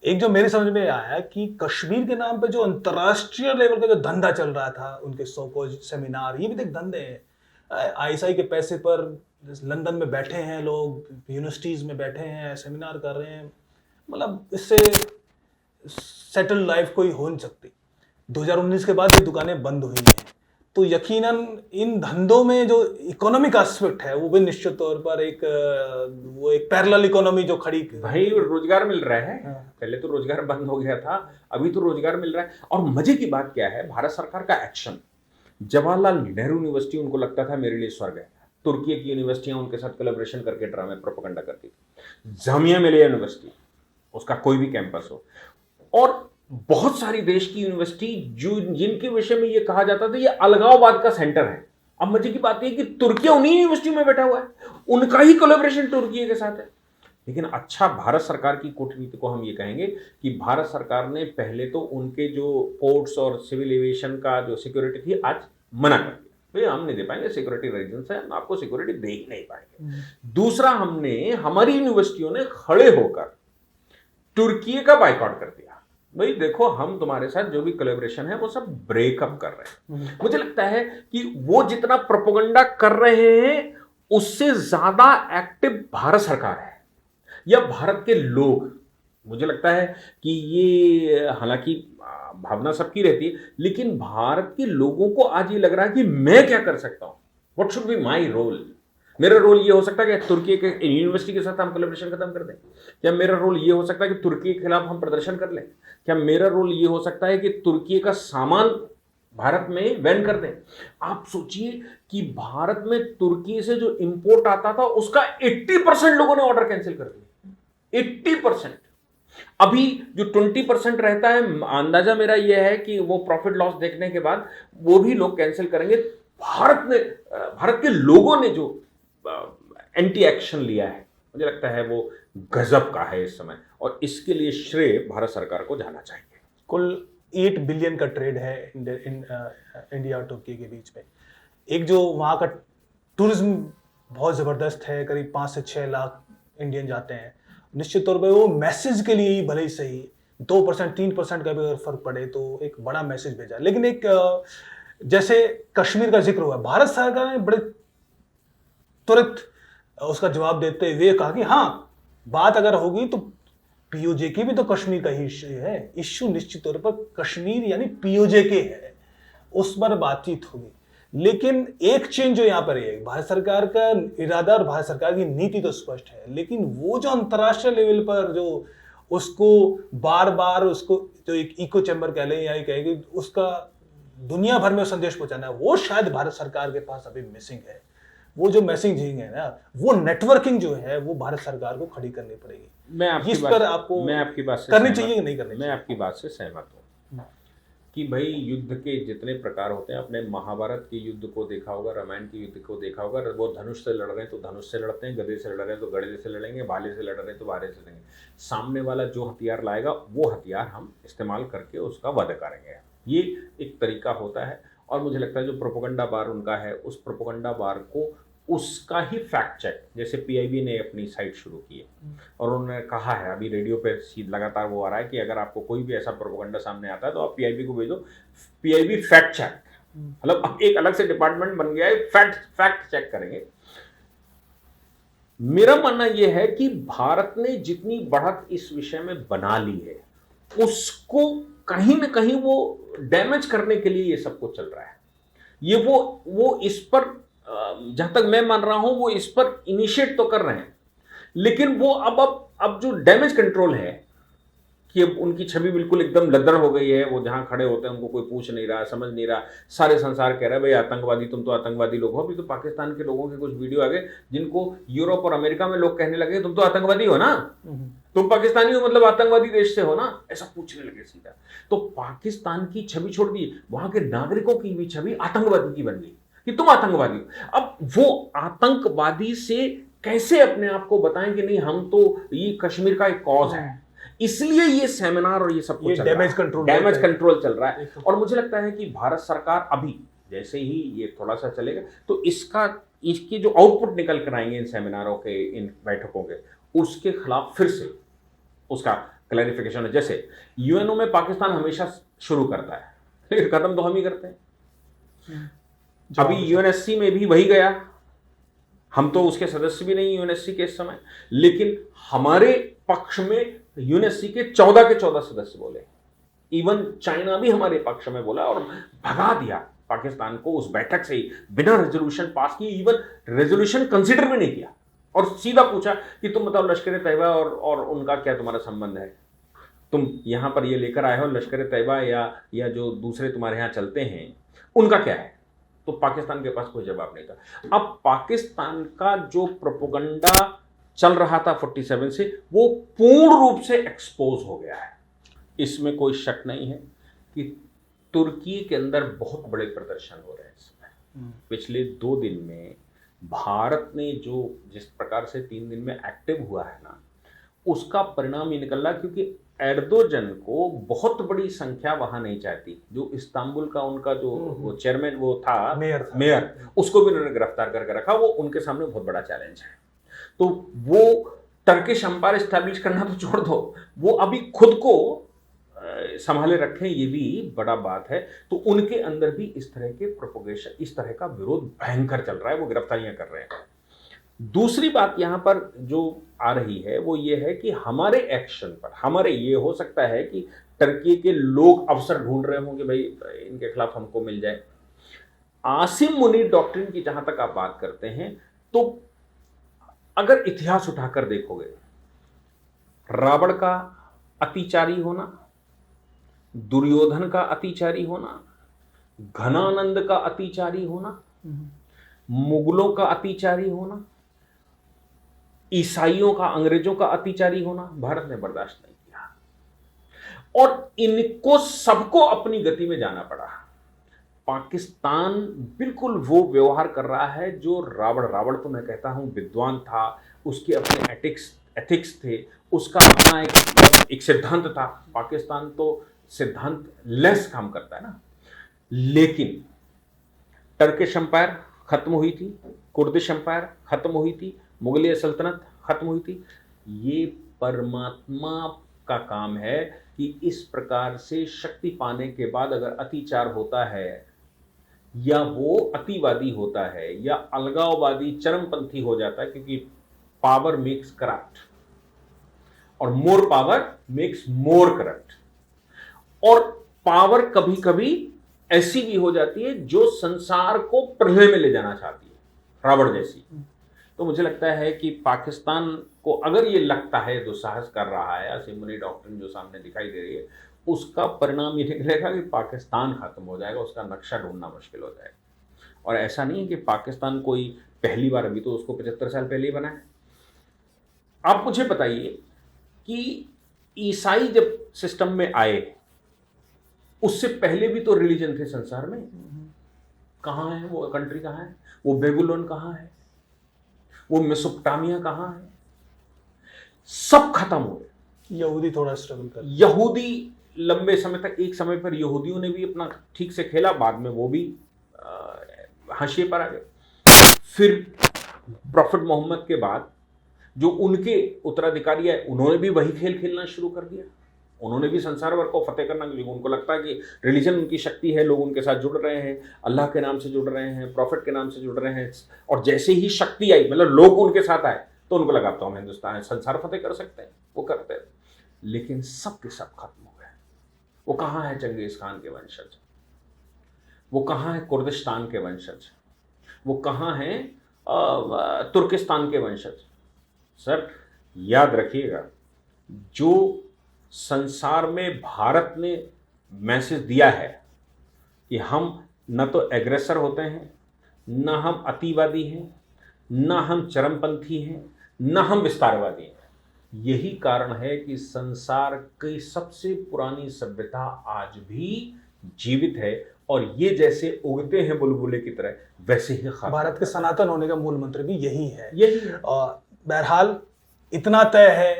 एक जो मेरी समझ में आया कि कश्मीर के नाम पे जो अंतर्राष्ट्रीय लेवल का जो धंधा चल रहा था, उनके सो सेमिनार, ये भी तो एक धंधे हैं। आईएसआई के पैसे पर लंदन में बैठे हैं लोग, यूनिवर्सिटीज में बैठे हैं, सेमिनार कर रहे हैं। मतलब इससे सेटल लाइफ कोई हो नहीं सकती। 2019 के बाद ये दुकानें बंद हुई हैं, तो यकीनन इन धंधों में जो इकोनॉमिक एस्पेक्ट है वो भी निश्चित तौर पर वो एक पैरेलल इकोनॉमी जो खड़ी भाई रोजगार मिल रहा है। हाँ। पहले तो रोजगार बंद हो गया था, अभी तो रोजगार मिल रहा है। और मजे की बात क्या है, भारत सरकार का एक्शन। जवाहरलाल नेहरू यूनिवर्सिटी उनको लगता था मेरे लिए स्वर्ग है, तुर्की की यूनिवर्सिटियां उनके साथ कोलैबोरेशन करके ड्रामे प्रोपेगेंडा करती थी। जामिया मिलिया यूनिवर्सिटी, उसका कोई भी कैंपस हो, और बहुत सारी देश की यूनिवर्सिटी जो जिनके विषय में ये कहा जाता था ये अलगाववाद का सेंटर है। अब मजे की बात है कि तुर्की उन्हीं यूनिवर्सिटी में बैठा हुआ है, उनका ही कोलैबोरेशन तुर्की के साथ है। लेकिन अच्छा, भारत सरकार की कूटनीति को हम ये कहेंगे कि भारत सरकार ने पहले तो उनके जो पोर्ट्स और सिविल एविएशन का जो सिक्योरिटी थी आज मना कर दिया, भाई हम नहीं दे पाएंगे, सिक्योरिटी रीजन है, हम आपको सिक्योरिटी दे ही नहीं पाएंगे। दूसरा, हमारी यूनिवर्सिटियों ने खड़े होकर तुर्की का बाइकआउट कर दिया, भाई देखो हम तुम्हारे साथ जो भी कोलैबोरेशन है वो सब ब्रेकअप कर रहे हैं। मुझे लगता है कि वो जितना प्रोपेगेंडा कर रहे हैं उससे ज्यादा एक्टिव भारत सरकार है या भारत के लोग। मुझे लगता है कि ये, हालांकि भावना सबकी रहती है, लेकिन भारत के लोगों को आज ये लग रहा है कि मैं क्या कर सकता हूं, what should be my role. मेरा रोल ये हो सकता है कि तुर्की के यूनिवर्सिटी के साथ हम कोलैबोरेशन खत्म कर दें। क्या मेरा रोल ये हो सकता है कि तुर्की के खिलाफ हम प्रदर्शन कर लें? क्या मेरा रोल ये हो सकता है कि तुर्की का सामान भारत में बैन कर दें? आप सोचिए कि भारत में तुर्की से जो इंपोर्ट आता था उसका 80% लोगों ने ऑर्डर कैंसिल कर दिया। 80%। अभी जो 20% रहता है, अंदाजा मेरा यह है कि वो प्रॉफिट लॉस देखने के बाद वो भी लोग कैंसिल करेंगे। भारत के लोगों ने जो एंटी एक्शन लिया है, मुझे लगता है वो गजब का है इस समय, और इसके लिए श्रेय भारत सरकार को जाना चाहिए। कुल 8 बिलियन का ट्रेड है इंडिया और तुर्की के बीच में। एक जो वहाँ का टूरिज्म बहुत ज़बरदस्त है, करीब 5 से 6 लाख इंडियन जाते हैं। निश्चित तौर पे वो मैसेज के लिए ही भले ही सही 2% 3% का भी अगर फर्क पड़े तो एक बड़ा मैसेज भेजा। लेकिन एक जैसे कश्मीर का जिक्र हुआ, भारत सरकार ने बड़े तुरंत उसका जवाब देते हुए कहा कि हाँ, बात अगर होगी तो पीओजे की भी तो कश्मीर का ही इश्यू है। इश्यू निश्चित तौर पर कश्मीर यानी पीओजे के है, उस पर बातचीत होगी। लेकिन एक चेंज जो यहाँ पर है, भारत सरकार का इरादा और भारत सरकार की नीति तो स्पष्ट है, लेकिन वो जो अंतर्राष्ट्रीय लेवल पर जो उसको बार बार उसको जो एक इको चैम्बर कह लें या कहेंगे, उसका दुनिया भर में संदेश पहुंचाना है, वो शायद भारत सरकार के पास अभी मिसिंग है। वो जो मैसेजिंग है ना, वो नेटवर्किंग जो है वो भारत सरकार को खड़ी करनी पड़ेगी। इस पर आपको मैं आपकी बात से करनी चाहिए कि नहीं करनी चाहिए? मैं आपकी बात से सहमत हूँ कि भाई युद्ध के जितने प्रकार होते हैं, अपने महाभारत के युद्ध को देखा होगा, रामायण के युद्ध को देखा होगा, वो धनुष से लड़ रहे हैं तो धनुष से लड़ते हैं, गदे से लड़ रहे हैं तो गदे से लड़ेंगे, भाले से लड़ रहे हैं तो भाले से लड़ेंगे। सामने वाला जो हथियार लाएगा वो हथियार हम इस्तेमाल करके उसका वध करेंगे। ये एक तरीका होता है। और मुझे लगता है जो प्रोपेगेंडा वार उनका है, उस प्रोपेगेंडा वार को उसका ही फैक्ट चेक, जैसे पीआईबी ने अपनी साइट शुरू की है और उन्होंने कहा है, अभी रेडियो पे लगातार वो आ रहा है कि अगर आपको कोई भी ऐसा प्रोपेगेंडा सामने आता है तो आप पीआईबी को भेजो, पीआईबी फैक्ट चेक, मतलब अब एक अलग से डिपार्टमेंट बन गया है, फैक्ट चेक करेंगे। मेरा मानना यह है कि भारत ने जितनी बढ़त इस विषय में बना ली है, उसको कहीं ना कहीं वो डैमेज करने के लिए ये सब कुछ चल रहा है। ये वो इस पर, जहां तक मैं मान रहा हूं, वो इस पर इनिशिएट तो कर रहे हैं, लेकिन वो अब जो डैमेज कंट्रोल है कि अब उनकी छवि बिल्कुल एकदम लद्दड़ हो गई है। वो जहां खड़े होते हैं उनको कोई पूछ नहीं रहा, समझ नहीं रहा, सारे संसार कह रहा है भाई आतंकवादी, तुम तो आतंकवादी लोग हो। अभी तो पाकिस्तान के लोगों के कुछ वीडियो आ गए जिनको यूरोप और अमेरिका में लोग कहने लगे तुम तो आतंकवादी हो ना, तुम पाकिस्तानी हो मतलब आतंकवादी देश से हो ना, ऐसा पूछने लगे सीधा। तो पाकिस्तान की छवि छोड़ दी, वहां के नागरिकों की भी छवि आतंकवादी की बन गई कि तुम आतंकवादी हो। अब वो आतंकवादी से कैसे अपने आप को बताएं कि नहीं हम तो ये कश्मीर का एक कॉज है, इसलिए ये सेमिनार और ये सब कुछ डैमेज कंट्रोल चल रहा है। और मुझे लगता है कि भारत सरकार अभी जैसे ही ये थोड़ा सा चलेगा तो इसकी जो आउटपुट निकल कर आएंगे इन सेमिनारों के, इन बैठकों के, उसके खिलाफ फिर से उसका क्लैरिफिकेशन है। जैसे यूएनओ में पाकिस्तान हमेशा शुरू करता है, लेकिन खत्म तो हम ही करते हैं। अभी यूएनएससी में भी वही गया, हम तो उसके सदस्य भी नहीं यूएनएससी के इस समय, लेकिन हमारे पक्ष में यूएनएससी के 14 सदस्य बोले। इवन चाइना भी हमारे पक्ष में बोला और भगा दिया पाकिस्तान को उस बैठक से ही, बिना रेजोल्यूशन पास किए, इवन रेजोल्यूशन कंसीडर भी नहीं किया, और सीधा पूछा कि तुम बताओ लश्कर तैयबा और उनका क्या तुम्हारा संबंध है, तुम यहां पर ये लेकर आए हो लश्कर तैयबा या जो दूसरे तुम्हारे यहां चलते हैं उनका क्या है। तो पाकिस्तान के पास कोई जवाब नहीं था। अब पाकिस्तान का जो प्रोपेगेंडा चल रहा था 47 से, वो पूर्ण रूप से एक्सपोज हो गया है। इसमें कोई शक नहीं है कि तुर्की के अंदर बहुत बड़े प्रदर्शन हो रहे हैं इस समय। पिछले 2 दिन में भारत ने जो जिस प्रकार से 3 दिन में एक्टिव हुआ है ना, उसका परिणाम ये निकला, क्योंकि एर्दोगन को बहुत बड़ी संख्या वहां नहीं चाहती। जो इस्तांबुल का उनका जो वो चेयरमैन वो था, मेयर, उसको भी उन्होंने गिरफ्तार करके रखा। वो उनके सामने बहुत बड़ा चैलेंज है। तो वो टर्किश एम्पायर स्टैब्लिश करना तो छोड़ दो, वो अभी खुद को संभाले रखें, ये भी बड़ा बात है। तो उनके अंदर भी इस तरह के प्रोपोगेशन, इस तरह का विरोध भयंकर चल रहा है, वो गिरफ्तारियां कर रहे हैं। दूसरी बात यहां पर जो आ रही है वो ये है कि हमारे एक्शन पर, हमारे ये हो सकता है कि टर्की के लोग अवसर ढूंढ रहे होंगे, भाई इनके खिलाफ हमको मिल जाए। आसिम मुनीर डॉक्ट्रिन की जहां तक आप बात करते हैं, तो अगर इतिहास उठाकर देखोगे, रावण का अतिचारी होना, दुर्योधन का अतिचारी होना, घनानंद का अतिचारी होना, मुगलों का अतिचारी होना, ईसाइयों का, अंग्रेजों का अतिचारी होना, भारत ने बर्दाश्त नहीं किया और इनको सबको अपनी गति में जाना पड़ा। पाकिस्तान बिल्कुल वो व्यवहार कर रहा है जो रावण तो मैं कहता हूं विद्वान था, उसके अपने एथिक्स थे, उसका अपना एक सिद्धांत था। पाकिस्तान तो सिद्धांत लेस काम करता है ना। लेकिन टर्किश एम्पायर खत्म हुई थी, कुर्दिश एम्पायर खत्म हुई थी, मुगलिय सल्तनत खत्म हुई थी। ये परमात्मा का काम है कि इस प्रकार से शक्ति पाने के बाद अगर अतिचार होता है, या वो अतिवादी होता है, या अलगाववादी चरमपंथी हो जाता है, क्योंकि पावर मेक्स करप्ट और more power makes more corrupt. और पावर कभी कभी ऐसी भी हो जाती है जो संसार को प्रलय में ले जाना चाहती है, रावण जैसी। तो मुझे लगता है कि पाकिस्तान को अगर ये लगता है, दुस्साहस कर रहा है, आसिम मुनीर डॉक्ट्रिन जो सामने दिखाई दे रही है, उसका परिणाम ये निकलेगा कि पाकिस्तान खत्म हो जाएगा, उसका नक्शा ढूंढना मुश्किल हो जाएगा। और ऐसा नहीं है कि पाकिस्तान कोई पहली बार, अभी तो उसको 75 साल पहले ही बना है। आप मुझे बताइए कि ईसाई जब सिस्टम में आए, उससे पहले भी तो रिलीजन थे संसार में। कहां है वो कंट्री, कहां है वो बेबीलोन, कहां है वो मेसोपोटामिया, कहां है? सब खत्म हो गए। यहूदी थोड़ा स्ट्रगल कर, यहूदी लंबे समय तक, एक समय पर यहूदियों ने भी अपना ठीक से खेला, बाद में वो भी हाशिए पर आ गए। फिर प्रॉफिट मोहम्मद के बाद जो उनके उत्तराधिकारी है, उन्होंने भी वही खेल खेलना शुरू कर दिया। उन्होंने भी संसार भर को फतेह करना, क्योंकि उनको लगता है कि रिलीजन उनकी शक्ति है, लोग उनके साथ जुड़ रहे हैं, अल्लाह के नाम से जुड़ रहे हैं, प्रॉफिट के नाम से जुड़ रहे हैं। और जैसे ही शक्ति आई, मतलब लोग उनके साथ आए, तो उनको लगा तो हम हिंदुस्तान संसार फतेह कर सकते हैं, वो करते हैं। लेकिन सब के सब खत्म हो गए। वो कहाँ है चंगेज खान के वंशज, वो कहाँ है कुर्दिस्तान के वंशज, वो कहाँ है तुर्किस्तान के वंशज? सर याद रखिएगा, जो संसार में भारत ने मैसेज दिया है कि हम न तो एग्रेसर होते हैं, न हम अतिवादी हैं, न हम चरमपंथी हैं, न हम विस्तारवादी हैं, यही कारण है कि संसार की सबसे पुरानी सभ्यता आज भी जीवित है। और ये जैसे उगते हैं बुलबुले की तरह, वैसे ही भारत के सनातन होने का मूल मंत्र भी यही है। और बहरहाल इतना तय है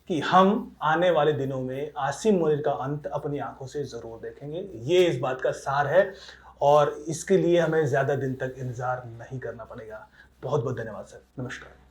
कि हम आने वाले दिनों में आसिम मुनीर का अंत अपनी आंखों से जरूर देखेंगे, ये इस बात का सार है। और इसके लिए हमें ज्यादा दिन तक इंतजार नहीं करना पड़ेगा। बहुत बहुत धन्यवाद सर, नमस्कार।